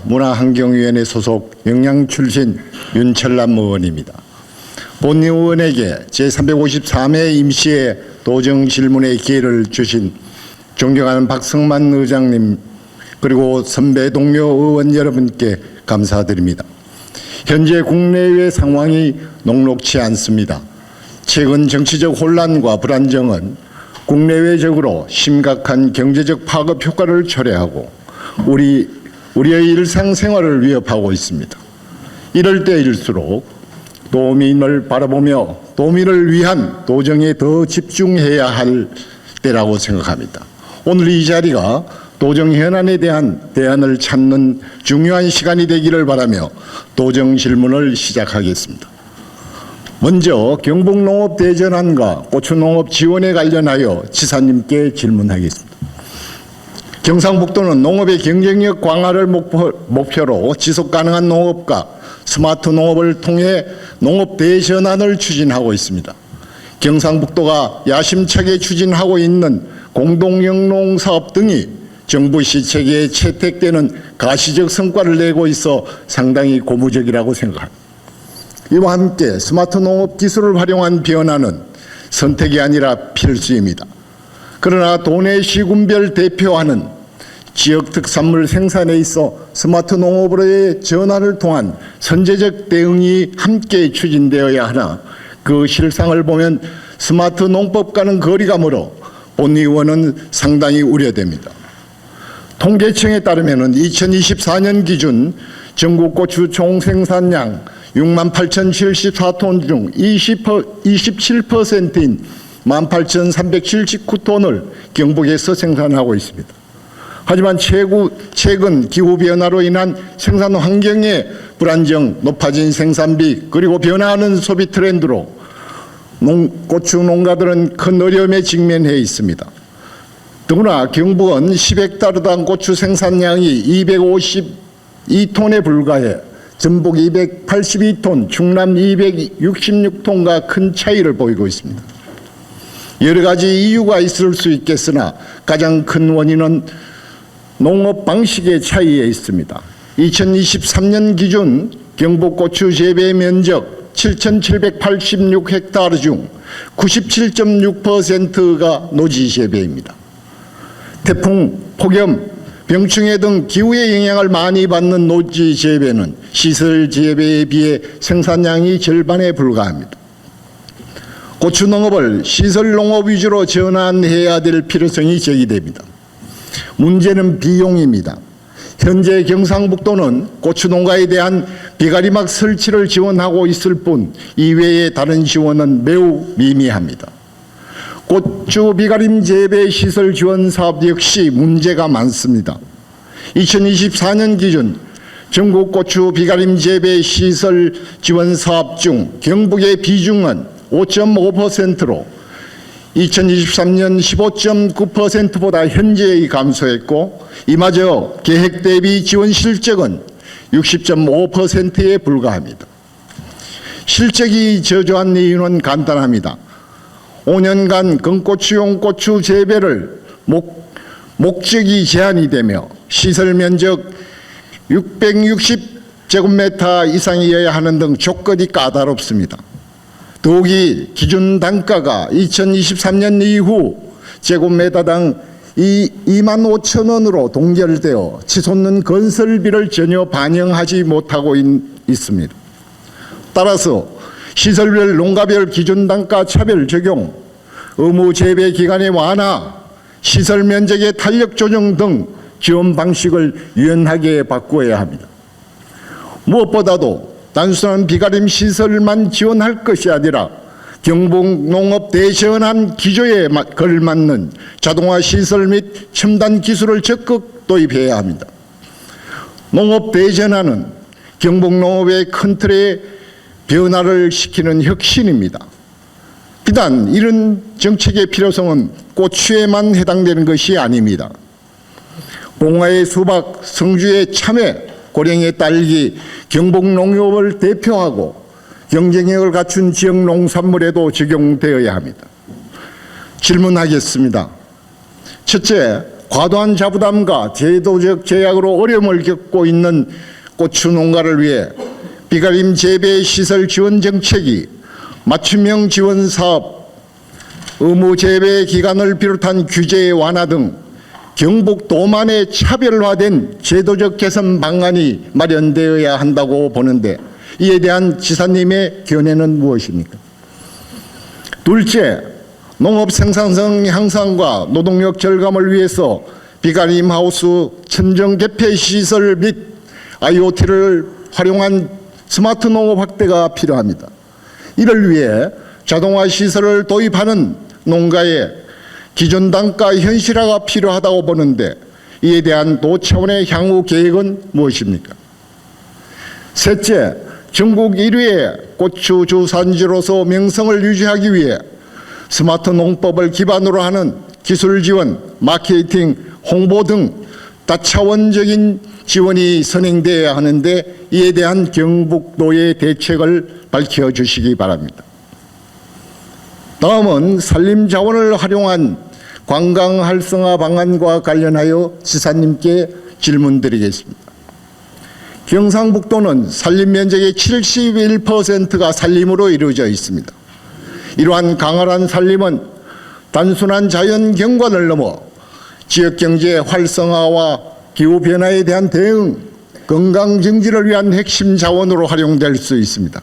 문화환경위원회 소속 영양 출신 윤철남 의원입니다. 본 의원에게 제353회 임시의 도정 질문의 기회를 주신 존경하는 박성만 의장님 그리고 선배 동료 의원 여러분께 감사드립니다. 현재 국내외 상황이 녹록치 않습니다. 최근 정치적 혼란과 불안정은 국내외적으로 심각한 경제적 파급 효과를 초래하고 우리의 일상생활을 위협하고 있습니다. 이럴 때일수록 도민을 바라보며 도민을 위한 도정에 더 집중해야 할 때라고 생각합니다. 오늘 이 자리가 도정 현안에 대한 대안을 찾는 중요한 시간이 되기를 바라며 도정 질문을 시작하겠습니다. 먼저 경북농업 대전환과 고추농업 지원에 관련하여 지사님께 질문하겠습니다. 경상북도는 농업의 경쟁력 강화를 목표로 지속가능한 농업과 스마트 농업을 통해 농업 대전환을 추진하고 있습니다. 경상북도가 야심차게 추진하고 있는 공동영농 사업 등이 정부 시책에 채택되는 가시적 성과를 내고 있어 상당히 고무적이라고 생각합니다. 이와 함께 스마트 농업 기술을 활용한 변화는 선택이 아니라 필수입니다. 그러나 도내 시군별 대표하는 지역 특산물 생산에 있어 스마트 농업으로의 전환을 통한 선제적 대응이 함께 추진되어야 하나 그 실상을 보면 스마트 농법과는 거리가 멀어 본 의원은 상당히 우려됩니다. 통계청에 따르면 2024년 기준 전국 고추 총 생산량 68,074톤 중 27%인 18,379톤을 경북에서 생산하고 있습니다. 하지만 최근 기후변화로 인한 생산 환경의 불안정, 높아진 생산비 그리고 변화하는 소비 트렌드로 고추 농가들은 큰 어려움에 직면해 있습니다. 더구나 경북은 10헥타르당 고추 생산량이 252톤에 불과해 전북 282톤, 충남 266톤과 큰 차이를 보이고 있습니다. 여러 가지 이유가 있을 수 있겠으나 가장 큰 원인은 농업 방식의 차이에 있습니다. 2023년 기준 경북 고추 재배 면적 7,786헥타르 중 97.6%가 노지 재배입니다. 태풍, 폭염, 병충해 등 기후의 영향을 많이 받는 노지 재배는 시설 재배에 비해 생산량이 절반에 불과합니다. 고추 농업을 시설 농업 위주로 전환해야 될 필요성이 제기됩니다. 문제는 비용입니다. 현재 경상북도는 고추 농가에 대한 비가리막 설치를 지원하고 있을 뿐 이외의 다른 지원은 매우 미미합니다. 고추 비가림 재배 시설 지원 사업 역시 문제가 많습니다. 2024년 기준 전국 고추 비가림 재배 시설 지원 사업 중 경북의 비중은 5.5%로 2023년 15.9%보다 현저히 감소했고 이마저 계획 대비 지원 실적은 60.5%에 불과합니다. 실적이 저조한 이유는 간단합니다. 5년간 건고추용 고추 재배를 목적이 제한이 되며 시설 면적 660제곱미터 이상이어야 하는 등 조건이 까다롭습니다. 더욱이 기준 단가가 2023년 이후 제곱미터당 25,000원으로 동결되어 치솟는 건설비를 전혀 반영하지 못하고 있습니다. 따라서 시설별 농가별 기준 단가 차별 적용, 의무 재배 기간의 완화, 시설 면적의 탄력 조정 등 지원 방식을 유연하게 바꾸어야 합니다. 무엇보다도 단순한 비가림 시설만 지원할 것이 아니라 경북 농업 대전환 기조에 걸맞는 자동화 시설 및 첨단 기술을 적극 도입해야 합니다. 농업 대전환은 경북 농업의 큰 틀의 변화를 시키는 혁신입니다. 비단 이런 정책의 필요성은 고추에만 해당되는 것이 아닙니다. 봉화의 수박, 성주의 참외, 고령의 딸기, 경북 농업을 대표하고 경쟁력을 갖춘 지역 농산물에도 적용되어야 합니다. 질문하겠습니다. 첫째, 과도한 자부담과 제도적 제약으로 어려움을 겪고 있는 고추 농가를 위해 비가림 재배 시설 지원 정책이 맞춤형 지원 사업, 의무 재배 기간을 비롯한 규제 완화 등 경북도만의 차별화된 제도적 개선 방안이 마련되어야 한다고 보는데 이에 대한 지사님의 견해는 무엇입니까? 둘째, 농업 생산성 향상과 노동력 절감을 위해서 비가림 하우스 천정 개폐 시설 및 IoT를 활용한 스마트 농업 확대가 필요합니다. 이를 위해 자동화 시설을 도입하는 농가의 기존 단가 현실화가 필요하다고 보는데 이에 대한 도 차원의 향후 계획은 무엇입니까? 셋째, 전국 1위의 고추 주산지로서 명성을 유지하기 위해 스마트 농법을 기반으로 하는 기술 지원, 마케팅, 홍보 등 다차원적인 지원이 선행되어야 하는데 이에 대한 경북도의 대책을 밝혀주시기 바랍니다. 다음은 산림 자원을 활용한 관광 활성화 방안과 관련하여 지사님께 질문드리겠습니다. 경상북도는 산림 면적의 71%가 산림으로 이루어져 있습니다. 이러한 강활한 산림은 단순한 자연 경관을 넘어 지역 경제 활성화와 기후 변화에 대한 대응, 건강 증진을 위한 핵심 자원으로 활용될 수 있습니다.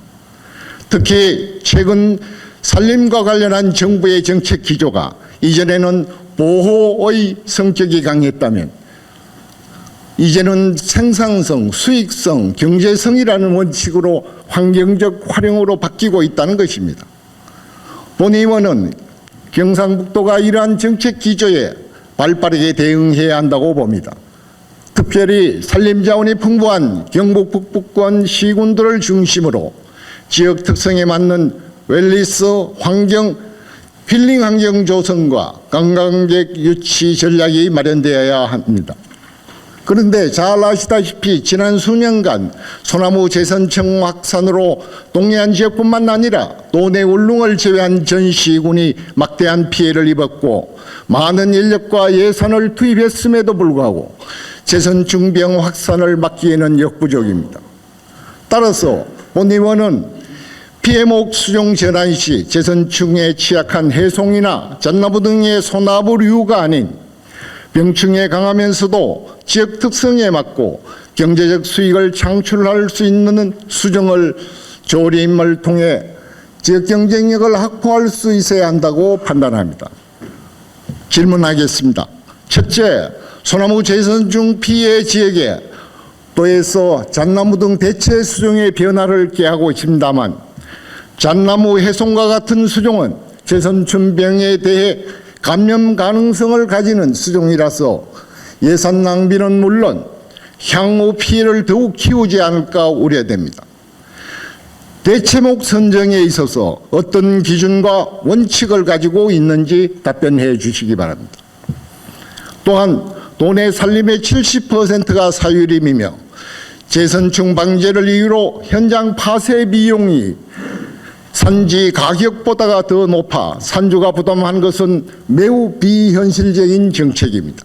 특히 최근 산림과 관련한 정부의 정책 기조가 이전에는 보호의 성격이 강했다면 이제는 생산성, 수익성, 경제성이라는 원칙으로 환경적 활용으로 바뀌고 있다는 것입니다. 본 의원은 경상북도가 이러한 정책 기조에 발빠르게 대응해야 한다고 봅니다. 특별히 산림 자원이 풍부한 경북 북부권 시군들을 중심으로 지역 특성에 맞는 웰니스 환경, 힐링 환경 조성과 관광객 유치 전략이 마련되어야 합니다. 그런데 잘 아시다시피 지난 수년간 소나무 재선청 확산으로 동해안 지역뿐만 아니라 도내 울릉을 제외한 전 시군이 막대한 피해를 입었고 많은 인력과 예산을 투입했음에도 불구하고 재선충병 확산을 막기에는 역부족입니다. 따라서 본 의원은 피해목 수종 전환 시 재선충에 취약한 해송이나 잣나무 등의 소나무류가 아닌 병충해 강하면서도 지역 특성에 맞고 경제적 수익을 창출할 수 있는 수정을 조림을 통해 지역 경쟁력을 확보할 수 있어야 한다고 판단합니다. 질문하겠습니다. 첫째, 소나무 재선충 피해 지역에 도에서 잣나무 등 대체 수종의 변화를 꾀하고 있습니다만 잣나무 해송과 같은 수종은 재선충병에 대해 감염 가능성을 가지는 수종이라서 예산 낭비는 물론 향후 피해를 더욱 키우지 않을까 우려됩니다. 대체목 선정에 있어서 어떤 기준과 원칙을 가지고 있는지 답변해 주시기 바랍니다. 또한 도내 산림의 70%가 사유림이며 재선충 방제를 이유로 현장 파쇄 비용이 산지 가격보다가 더 높아 산주가 부담한 것은 매우 비현실적인 정책입니다.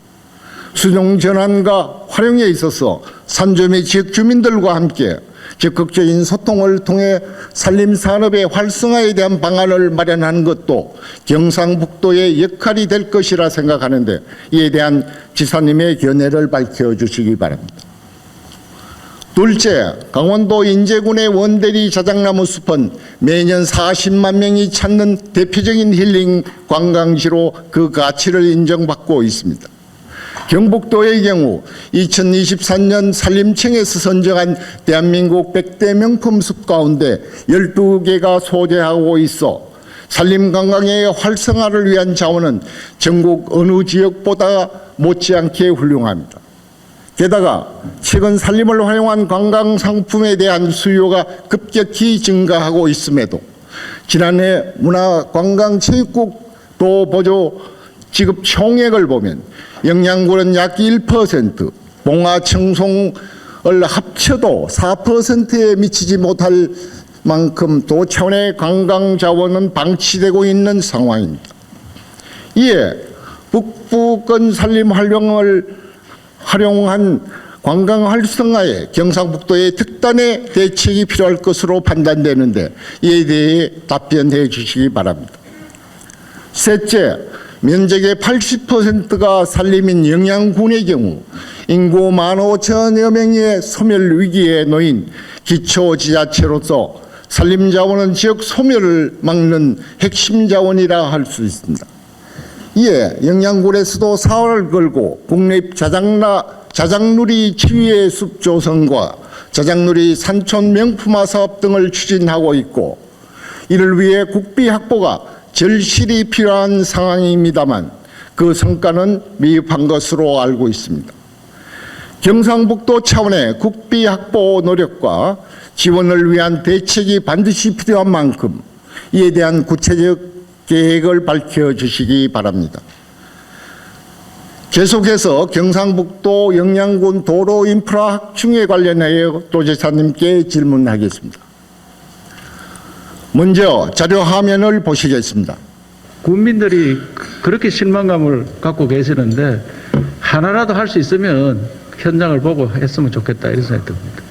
수종 전환과 활용에 있어서 산주 및 지역 주민들과 함께 적극적인 소통을 통해 산림 산업의 활성화에 대한 방안을 마련하는 것도 경상북도의 역할이 될 것이라 생각하는데 이에 대한 지사님의 견해를 밝혀주시기 바랍니다. 둘째, 강원도 인제군의 원대리 자작나무 숲은 매년 40만 명이 찾는 대표적인 힐링 관광지로 그 가치를 인정받고 있습니다. 경북도의 경우 2023년 산림청에서 선정한 대한민국 100대 명품 숲 가운데 12개가 소재하고 있어 산림 관광의 활성화를 위한 자원은 전국 어느 지역보다 못지않게 훌륭합니다. 게다가 최근 산림을 활용한 관광 상품에 대한 수요가 급격히 증가하고 있음에도 지난해 문화관광체육국도 보조 지급 총액을 보면 영양군은 약 1%, 봉화 청송을 합쳐도 4%에 미치지 못할 만큼 도 차원의 관광 자원은 방치되고 있는 상황입니다. 이에 북부권 산림 활용한 관광 활성화에 경상북도의 특단의 대책이 필요할 것으로 판단되는데 이에 대해 답변해 주시기 바랍니다. 셋째, 면적의 80%가 산림인 영양군의 경우 인구 15,000여 명의 소멸 위기에 놓인 기초지자체로서 산림자원은 지역 소멸을 막는 핵심 자원이라 할 수 있습니다. 이에 영양군에서도 사활을 걸고 국립 자작누리 치유의 숲 조성과 자작누리 산촌 명품화 사업 등을 추진하고 있고 이를 위해 국비 확보가 절실히 필요한 상황입니다만 그 성과는 미흡한 것으로 알고 있습니다. 경상북도 차원의 국비 확보 노력과 지원을 위한 대책이 반드시 필요한 만큼 이에 대한 구체적 계획을 밝혀주시기 바랍니다. 계속해서 경상북도 영양군 도로 인프라 확충에 관련하여 도지사님께 질문하겠습니다. 먼저 자료 화면을 보시겠습니다. 국민들이 그렇게 실망감을 갖고 계시는데 하나라도 할 수 있으면 현장을 보고 했으면 좋겠다 이런 생각이 듭니다.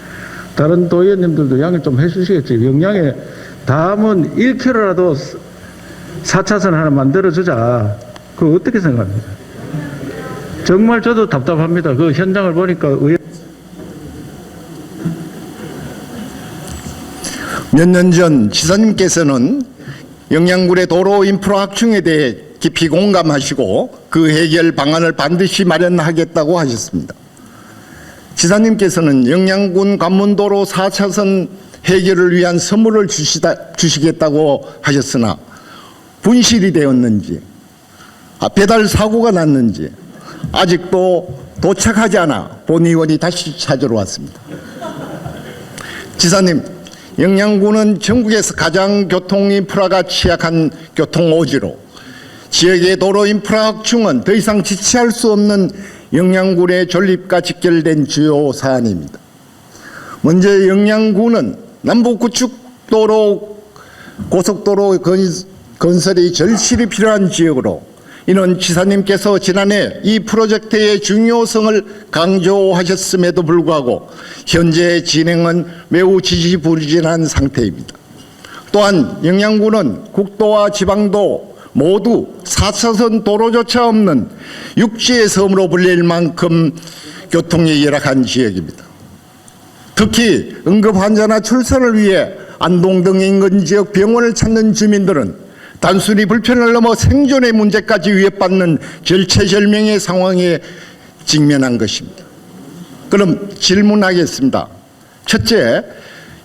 다른 도의원님들도 양해 좀 해주시겠죠. 영양에 다음은 1km라도 4차선 하나 만들어주자. 그거 어떻게 생각합니까? 정말 저도 답답합니다. 그 현장을 보니까 몇 년 전 지사님께서는 영양군의 도로 인프라 확충에 대해 깊이 공감하시고 그 해결 방안을 반드시 마련하겠다고 하셨습니다. 지사님께서는 영양군 관문도로 4차선 해결을 위한 선물을 주시겠다고 하셨으나 분실이 되었는지 배달 사고가 났는지 아직도 도착하지 않아 본의원이 다시 찾으러 왔습니다. 지사님, 영양군은 전국에서 가장 교통 인프라가 취약한 교통오지로 지역의 도로 인프라 확충은 더 이상 지체할 수 없는 영양군의 존립과 직결된 주요 사안입니다. 먼저 영양군은 남북구축도로 고속도로 건설이 절실히 필요한 지역으로 이는 지사님께서 지난해 이 프로젝트의 중요성을 강조하셨음에도 불구하고 현재 진행은 매우 지지부진한 상태입니다. 또한 영양군은 국도와 지방도 모두 4차선 도로조차 없는 육지의 섬으로 불릴 만큼 교통이 열악한 지역입니다. 특히 응급환자나 출산을 위해 안동 등 인근 지역 병원을 찾는 주민들은 단순히 불편을 넘어 생존의 문제까지 위협받는 절체절명의 상황에 직면한 것입니다. 그럼 질문하겠습니다. 첫째,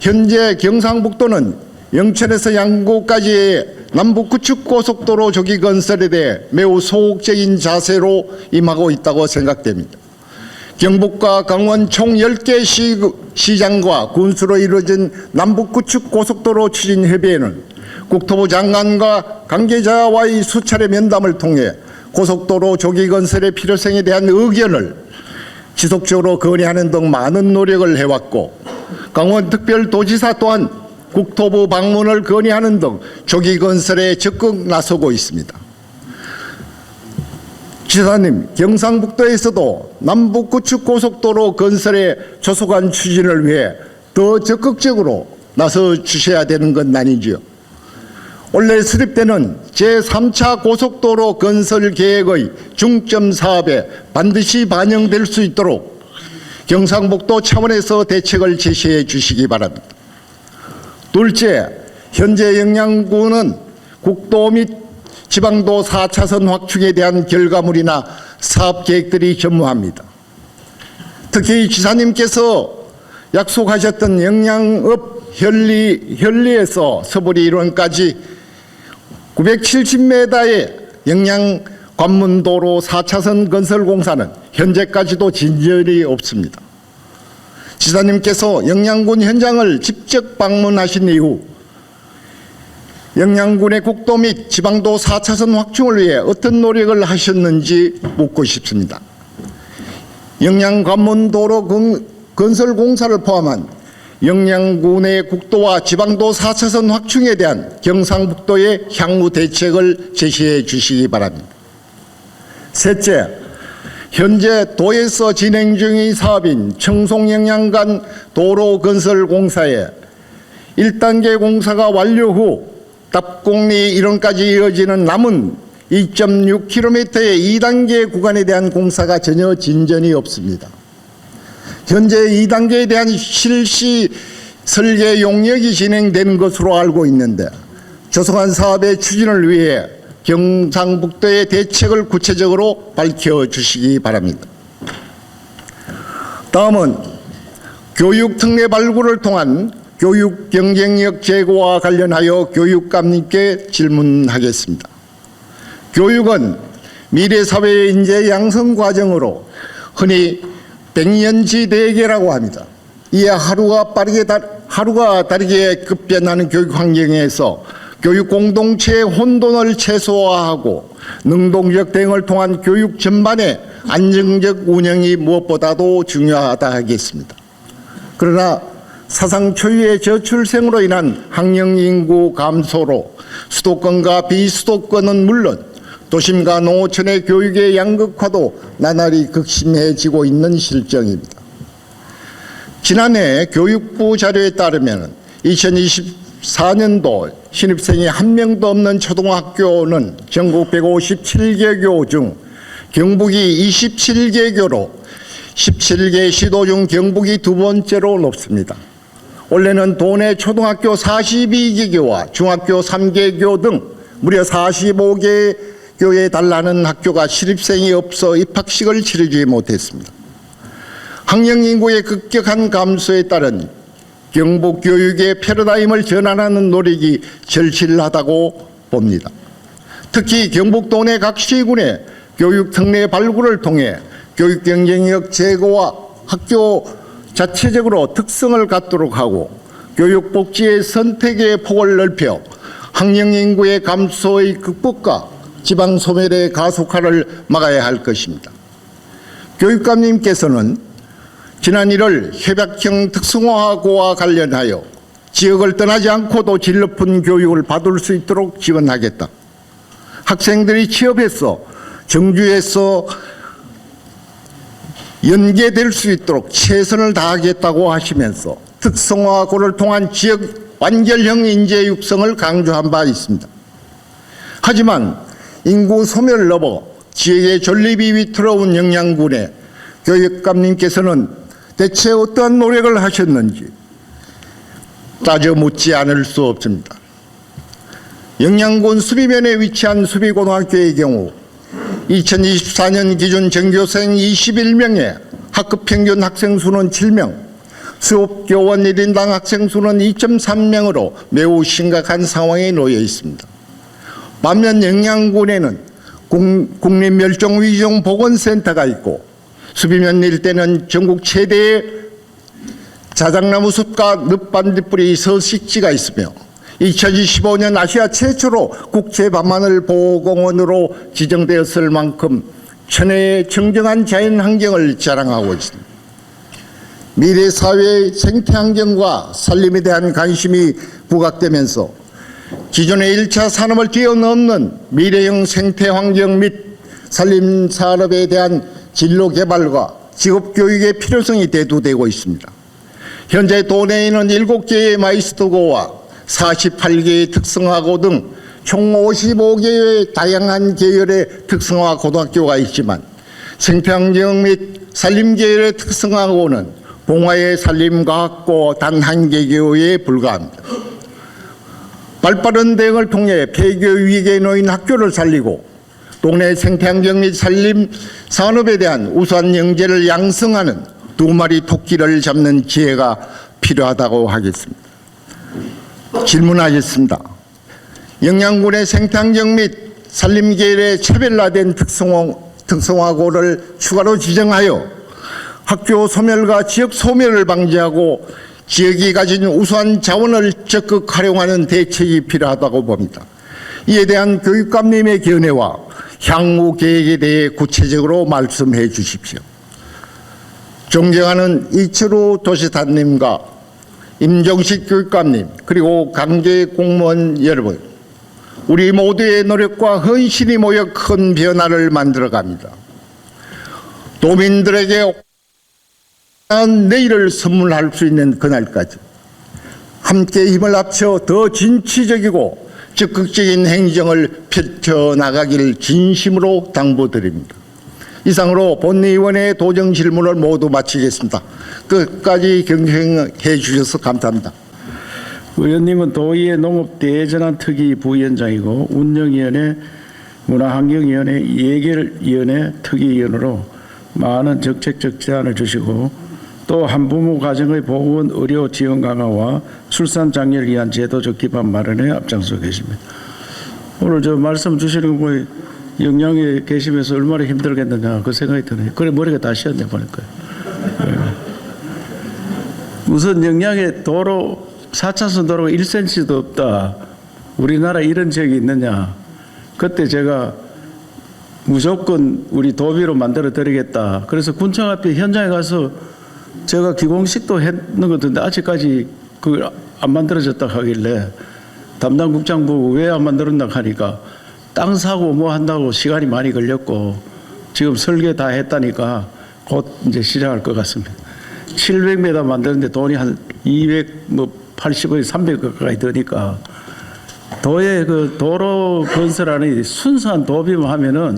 현재 경상북도는 영천에서 양구까지의 남북구축고속도로 조기 건설에 대해 매우 소극적인 자세로 임하고 있다고 생각됩니다. 경북과 강원 총 10개 시장과 군수로 이루어진 남북구축고속도로 추진 협의회는 국토부 장관과 관계자와의 수차례 면담을 통해 고속도로 조기 건설의 필요성에 대한 의견을 지속적으로 건의하는 등 많은 노력을 해왔고 강원특별도지사 또한 국토부 방문을 건의하는 등 조기 건설에 적극 나서고 있습니다. 지사님, 경상북도에서도 남북구축고속도로 건설의 조속한 추진을 위해 더 적극적으로 나서 주셔야 되는 건 아니지요. 올해 수립되는 제3차 고속도로 건설 계획의 중점 사업에 반드시 반영될 수 있도록 경상북도 차원에서 대책을 제시해 주시기 바랍니다. 둘째, 현재 영양군은 국도 및 지방도 4차선 확충에 대한 결과물이나 사업 계획들이 전무합니다. 특히 지사님께서 약속하셨던 영양읍 현리에서 서부리 일원까지 970m의 영양 관문도로 4차선 건설 공사는 현재까지도 진전이 없습니다. 지사님께서 영양군 현장을 직접 방문하신 이후 영양군의 국도 및 지방도 4차선 확충을 위해 어떤 노력을 하셨는지 묻고 싶습니다. 영양관문도로 건설 공사를 포함한 영양군의 국도와 지방도 4차선 확충에 대한 경상북도의 향후 대책을 제시해 주시기 바랍니다. 셋째, 현재 도에서 진행 중인 사업인 청송영양간 도로건설공사에 1단계 공사가 완료 후 답곡리 이론까지 이어지는 남은 2.6km의 2단계 구간에 대한 공사가 전혀 진전이 없습니다. 현재 2단계에 대한 실시 설계 용역이 진행되는 것으로 알고 있는데 조성한 사업의 추진을 위해 경상북도의 대책을 구체적으로 밝혀주시기 바랍니다. 다음은 교육 특례 발굴을 통한 교육 경쟁력 제고와 관련하여 교육감님께 질문하겠습니다. 교육은 미래 사회의 인재 양성 과정으로 흔히 백년지 대계라고 합니다. 이에 하루가 다르게 급변하는 교육 환경에서 교육 공동체의 혼돈을 최소화하고 능동적 대응을 통한 교육 전반의 안정적 운영이 무엇보다도 중요하다 하겠습니다. 그러나 사상 초유의 저출생으로 인한 학령 인구 감소로 수도권과 비수도권은 물론 도심과 농어촌의 교육의 양극화도 나날이 극심해지고 있는 실정입니다. 지난해 교육부 자료에 따르면 2024년도 신입생이 한 명도 없는 초등학교는 전국 157개 교 중 경북이 27개 교로 17개 시도 중 경북이 두 번째로 높습니다. 올해는 도내 초등학교 42개 교와 중학교 3개 교 등 무려 45개 교에 달하는 학교가 신입생이 없어 입학식을 치르지 못했습니다. 학령 인구의 급격한 감소에 따른 경북 교육의 패러다임을 전환하는 노력이 절실하다고 봅니다. 특히 경북도 내 각 시군의 교육 특례 발굴을 통해 교육 경쟁력 제고와 학교 자체적으로 특성을 갖도록 하고 교육 복지의 선택의 폭을 넓혀 학령 인구의 감소의 극복과 지방 소멸의 가속화를 막아야 할 것입니다. 교육감님께서는 지난 1월 협약형 특성화고와 관련하여 지역을 떠나지 않고도 질 높은 교육을 받을 수 있도록 지원하겠다. 학생들이 취업해서 정주에서 연계될 수 있도록 최선을 다하겠다고 하시면서 특성화고를 통한 지역 완결형 인재 육성을 강조한 바 있습니다. 하지만 인구 소멸을 넘어 지역의 존립이 위태로운 영양군에 교육감님께서는 대체 어떠한 노력을 하셨는지 따져 묻지 않을 수 없습니다. 영양군 수비면에 위치한 수비고등학교의 경우 2024년 기준 전교생 21명에 학급 평균 학생 수는 7명, 수업교원 1인당 학생 수는 2.3명으로 매우 심각한 상황에 놓여 있습니다. 반면 영양군에는 국립멸종위기종보건센터가 있고 수비면 일대는 전국 최대의 자작나무 숲과 늪반딧불이 서식지가 있으며 2025년 아시아 최초로 국제 밤하늘 보호공원으로 지정되었을 만큼 천혜의 청정한 자연환경을 자랑하고 있습니다. 미래 사회의 생태환경과 산림에 대한 관심이 부각되면서 기존의 1차 산업을 뛰어넘는 미래형 생태환경 및 산림산업에 대한 진로 개발과 직업교육의 필요성이 대두되고 있습니다. 현재 도내에는 7개의 마이스터고와 48개의 특성화고 등 총 55개의 다양한 계열의 특성화 고등학교가 있지만 생태환경 및 산림 계열의 특성화고는 봉화의 산림과학고 단 한 개교에 불과합니다. 발빠른 대응을 통해 폐교 위기에 놓인 학교를 살리고 동네 생태환경 및 산림 산업에 대한 우수한 영재를 양성하는 두 마리 토끼를 잡는 지혜가 필요하다고 하겠습니다. 질문하겠습니다. 영양군의 생태환경 및 산림 계열의 차별화된 특성화고를 추가로 지정하여 학교 소멸과 지역 소멸을 방지하고 지역이 가진 우수한 자원을 적극 활용하는 대책이 필요하다고 봅니다. 이에 대한 교육감님의 견해와 향후 계획에 대해 구체적으로 말씀해 주십시오. 존경하는 이철우 도시단님과 임종식 교육감님 그리고 관계 공무원 여러분, 우리 모두의 노력과 헌신이 모여 큰 변화를 만들어갑니다. 도민들에게 내일을 선물할 수 있는 그날까지 함께 힘을 합쳐 더 진취적이고 적극적인 행정을 펼쳐나가길 진심으로 당부드립니다. 이상으로 본의원의 도정 질문을 모두 마치겠습니다. 끝까지 경청해 주셔서 감사합니다. 의원님은 도의회 농업대전환 특위 부위원장이고 운영위원회 문화환경위원회 예결위원회 특위위원으로 많은 정책적 제안을 주시고 또 한부모 가정의 보건 의료 지원 강화와 출산 장려를 위한 제도적 기반 마련에 앞장서 계십니다. 오늘 저 말씀 주시는 거 영양에 계시면서 얼마나 힘들겠느냐 그 생각이 드네요. 그래 머리가 다 쉬었네 보니까. 우선 영양에 도로 4차선 도로가 1cm도 없다. 우리나라 이런 지역이 있느냐. 그때 제가 무조건 우리 도비로 만들어 드리겠다. 그래서 군청 앞에 현장에 가서 제가 기공식도 했는 것 같은데 아직까지 그걸 안 만들어졌다 하길래 담당 국장 보고 왜 안 만들었나 하니까 땅 사고 뭐 한다고 시간이 많이 걸렸고 지금 설계 다 했다니까 곧 이제 시작할 것 같습니다. 700m 만드는데 돈이 한 280억, 300억 가까이 드니까 도의 그 도로 건설하는 순수한 도비만 하면은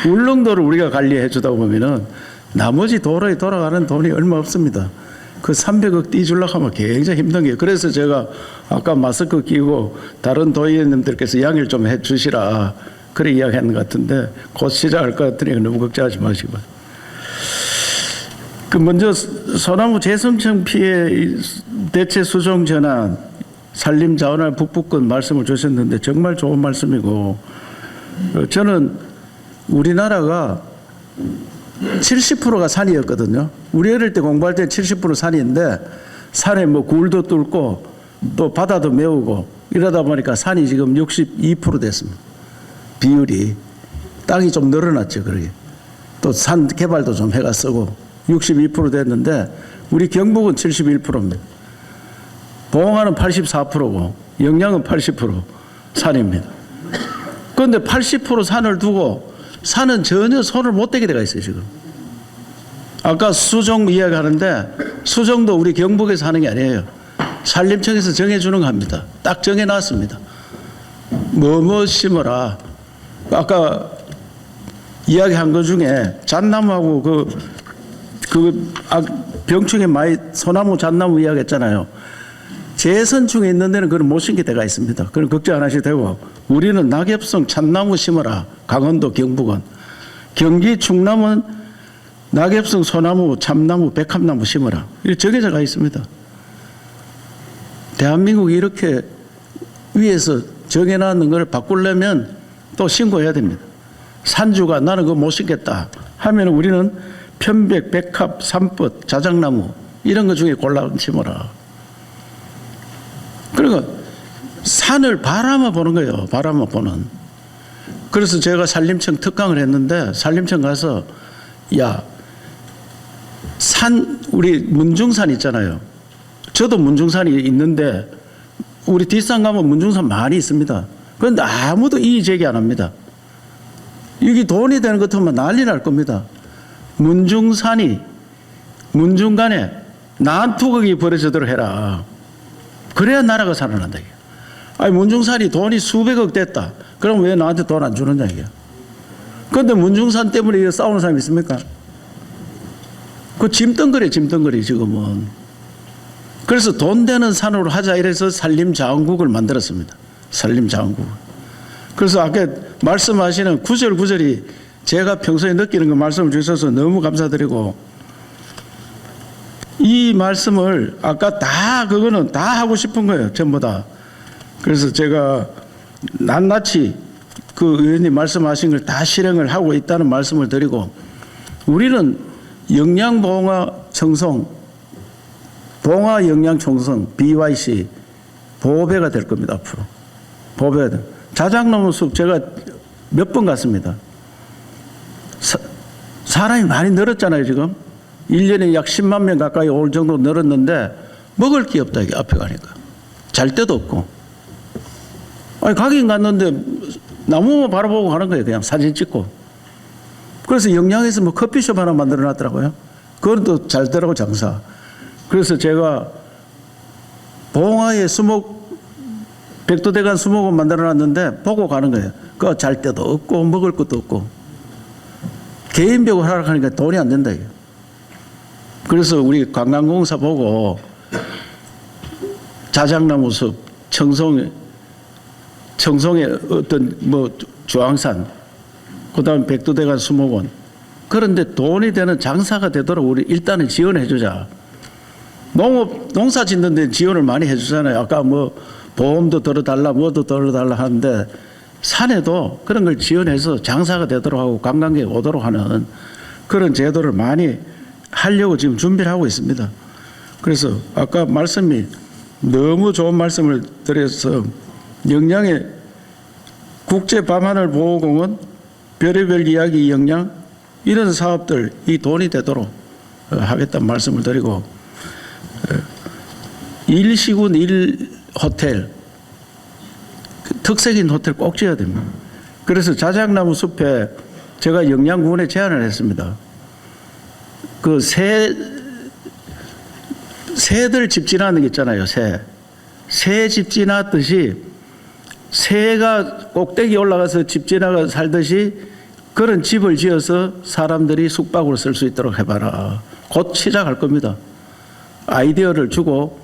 울릉도를 우리가 관리해 주다 보면은 나머지 도로에 돌아가는 돈이 얼마 없습니다. 그 300억 띄주려고 하면 굉장히 힘든 게요. 그래서 제가 아까 마스크 끼고 다른 도의원님들께서 양해를 좀 해 주시라 그래 이야기하는 것 같은데 곧 시작할 것 같으니까 너무 걱정하지 마시고. 그 먼저 소나무 재성청 피해 대체 수종 전환 산림 자원화 북부권 말씀을 주셨는데 정말 좋은 말씀이고 저는 우리나라가 70%가 산이었거든요. 우리 어릴 때 공부할 때 70% 산인데 산에 뭐 굴도 뚫고 또 바다도 메우고 이러다 보니까 산이 지금 62% 됐습니다. 비율이 땅이 좀 늘어났죠. 그러게 또 산 개발도 좀 해가 쓰고 62% 됐는데 우리 경북은 71%입니다. 봉화는 84%고 영양은 80% 산입니다. 그런데 80% 산을 두고 산은 전혀 손을 못 대게 돼가 있어요 지금. 아까 수종 이야기하는데 수종도 우리 경북에서 하는 게 아니에요. 산림청에서 정해주는 거 합니다. 딱 정해놨습니다. 뭐뭐 심어라. 아까 이야기한 것 중에 잣나무하고 병충해 많이 소나무 잣나무 이야기했잖아요. 재선충에 있는 데는 그걸 못 심게 때가 있습니다. 그럼 걱정 안 하셔도 되고 우리는 낙엽성 잣나무 심어라. 강원도 경북은. 경기 충남은 낙엽성 소나무 참나무 백합나무 심어라. 이렇게 정해져 가 있습니다. 대한민국이 이렇게 위에서 정해놨는 걸 바꾸려면 또 신고해야 됩니다. 산주가 나는 그거 못 심겠다 하면 우리는 편백, 백합, 삼뻗, 자작나무 이런 것 중에 골라 심어라. 그러니까 산을 바라만 보는 거예요. 바라만 보는. 그래서 제가 산림청 특강을 했는데 산림청 가서 야, 산 우리 문중산 있잖아요. 저도 문중산이 있는데 우리 뒷산 가면 문중산 많이 있습니다. 그런데 아무도 이의 제기 안 합니다. 이게 돈이 되는 것 같으면 난리 날 겁니다. 문중산이 문중간에 난투극이 벌어지도록 해라. 그래야 나라가 살아난다. 아니 문중산이 돈이 수백억 됐다. 그럼 왜 나한테 돈 안 주느냐 이게. 그런데 문중산 때문에 싸우는 사람이 있습니까? 그 짐덩거리 지금은. 그래서 돈 되는 산으로 하자 이래서 산림자원국을 만들었습니다. 산림자원국. 그래서 아까 말씀하시는 구절구절이 제가 평소에 느끼는 거 말씀을 주셔서 너무 감사드리고 이 말씀을 아까 다 그거는 다 하고 싶은 거예요. 전부 다. 그래서 제가 낱낱이 그 의원님 말씀하신 걸 다 실행을 하고 있다는 말씀을 드리고 우리는 영양봉화 청송 봉화 영양청송 BYC 보배가 될 겁니다. 앞으로. 보배가 될. 자작나무 숲 제가 몇 번 갔습니다. 사람이 많이 늘었잖아요 지금. 1년에 약 10만 명 가까이 올 정도 늘었는데 먹을 게 없다 이게 앞에 가니까. 잘 데도 없고. 아니, 가긴 갔는데 나무만 바라보고 가는 거예요. 그냥 사진 찍고. 그래서 영양에서 뭐 커피숍 하나 만들어 놨더라고요. 그건 또 잘 되라고 장사. 그래서 제가 봉화에 백두대간 수목원 만들어 놨는데 보고 가는 거예요. 그거 잘 데도 없고 먹을 것도 없고. 개인벽을 하락하니까 돈이 안 된다. 이게. 그래서 우리 관광공사 보고 자작나무 숲, 청송의 어떤 뭐 주황산, 그다음 백두대간 수목원, 그런데 돈이 되는 장사가 되도록 우리 일단은 지원해 주자. 농사 짓는 데 지원을 많이 해 주잖아요. 아까 뭐 보험도 덜어달라 뭐도 덜어달라 하는데 산에도 그런 걸 지원해서 장사가 되도록 하고 관광객이 오도록 하는 그런 제도를 많이 하려고 지금 준비를 하고 있습니다. 그래서 아까 말씀이 너무 좋은 말씀을 드려서 영양의 국제 밤하늘 보호공원, 별의별 이야기 영양 이런 사업들 이 돈이 되도록 하겠다는 말씀을 드리고, 일시군 1호텔 특색인 호텔 꼭 지어야 됩니다. 그래서 자작나무 숲에 제가 영양군에 제안을 했습니다. 그 새들 집 지나는 게 있잖아요. 새 집 지났듯이 새가 꼭대기 올라가서 집 지나가 살듯이 그런 집을 지어서 사람들이 숙박으로 쓸 수 있도록 해봐라. 곧 시작할 겁니다. 아이디어를 주고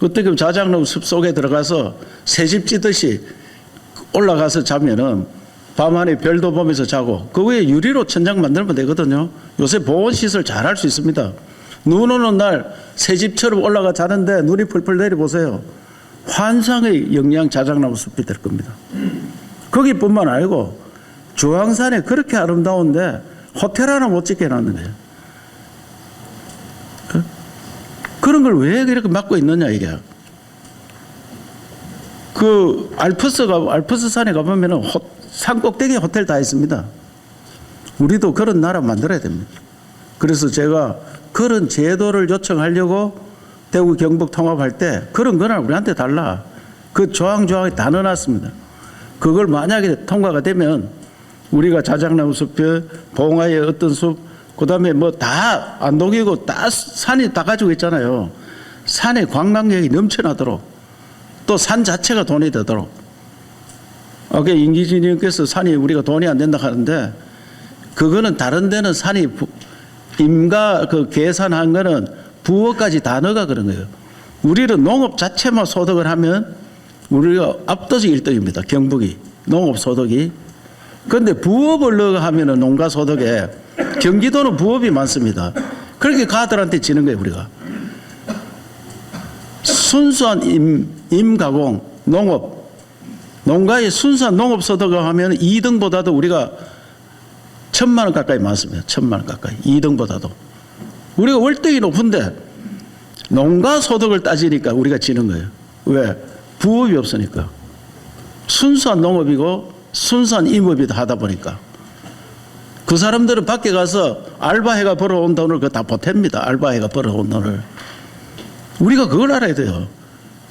어떻게 보면 자작나무 숲 속에 들어가서 새집 지듯이 올라가서 자면은 밤하늘 별도 보면서 자고 그 위에 유리로 천장 만들면 되거든요. 요새 보온시설 잘 할 수 있습니다. 눈 오는 날 새집처럼 올라가 자는데 눈이 풀풀 내려보세요. 환상의 영양 자작나무 숲이 될 겁니다. 거기뿐만 아니고 주황산에 그렇게 아름다운데 호텔 하나 못 짓게 해놨는 거예요. 그런 걸 왜 이렇게 막고 있느냐 이게. 그 알프스 산에 가보면은 산 꼭대기에 호텔 다 있습니다. 우리도 그런 나라 만들어야 됩니다. 그래서 제가 그런 제도를 요청하려고 대구 경북 통합할 때 그런 거는 우리한테 달라. 그 조항조항에 다 넣어놨습니다. 그걸 만약에 통과가 되면 우리가 자작나무 숲에 봉화의 어떤 숲, 그 다음에 뭐 다 안동이고 다 산이 다 가지고 있잖아요. 산에 관광객이 넘쳐나도록 또 산 자체가 돈이 되도록. 아까 임기진 의원께서 산이 우리가 돈이 안 된다 하는데 그거는 다른 데는 산이 임가 그 계산한 거는 부업까지 다 넣어가 그런 거예요. 우리는 농업 자체만 소득을 하면 우리가 압도적 1등입니다. 경북이 농업 소득이. 그런데 부업을 넣어가 하면은 농가 소득에 경기도는 부업이 많습니다. 그렇게 가들한테 지는 거예요 우리가. 순수한 임가공 농업 농가의 순수한 농업 소득을 하면 2등보다도 우리가 1,000만 원 가까이 많습니다. 1,000만 원 가까이 2등보다도. 우리가 월등히 높은데 농가 소득을 따지니까 우리가 지는 거예요. 왜? 부업이 없으니까. 순수한 농업이고 순수한 임업이다 하다 보니까. 그 사람들은 밖에 가서 알바해가 벌어온 돈을 그거 다 보탭니다. 알바해가 벌어온 돈을. 우리가 그걸 알아야 돼요.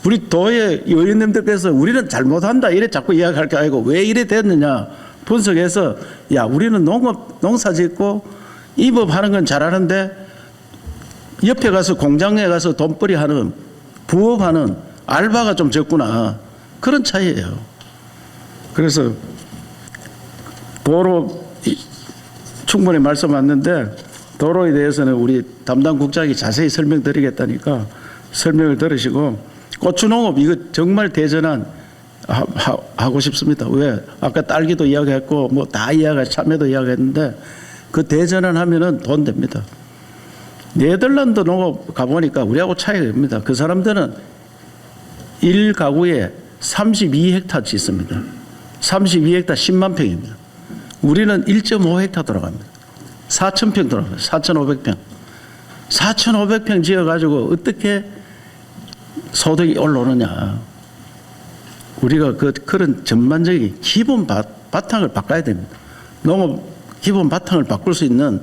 우리 도의 의원님들께서 우리는 잘못한다 이래 자꾸 이야기할 게 아니고 왜 이래 됐느냐 분석해서 야 우리는 농사 짓고 임업하는 건 잘하는데 옆에 가서 공장에 가서 돈벌이 하는 부업하는 알바가 좀 적구나. 그런 차이예요. 그래서 도로 충분히 말씀 왔는데 도로에 대해서는 우리 담당 국장이 자세히 설명드리겠다니까 설명을 들으시고 고추농업 이거 정말 대전환 하고 싶습니다. 왜? 아까 딸기도 이야기했고 뭐 다 이야기 참외도 이야기했는데 그 대전환 하면은 돈 됩니다. 네덜란드 농업 가보니까 우리하고 차이가 납니다. 그 사람들은 1가구에 32헥타 짓습니다. 32헥타 10만 평입니다. 우리는 1.5헥타 들어갑니다. 4,000평 들어갑니다. 4,500평. 4,500평 지어가지고 어떻게 소득이 올라오느냐. 우리가 그런 전반적인 기본 바탕을 바꿔야 됩니다. 농업 기본 바탕을 바꿀 수 있는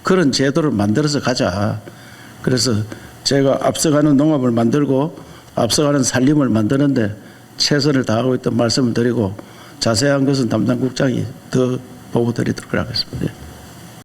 그런 제도를 만들어서 가자. 그래서 제가 앞서가는 농업을 만들고 앞서가는 살림을 만드는데 최선을 다하고 있던 말씀을 드리고 자세한 것은 담당 국장이 더 보고 드리도록 하겠습니다.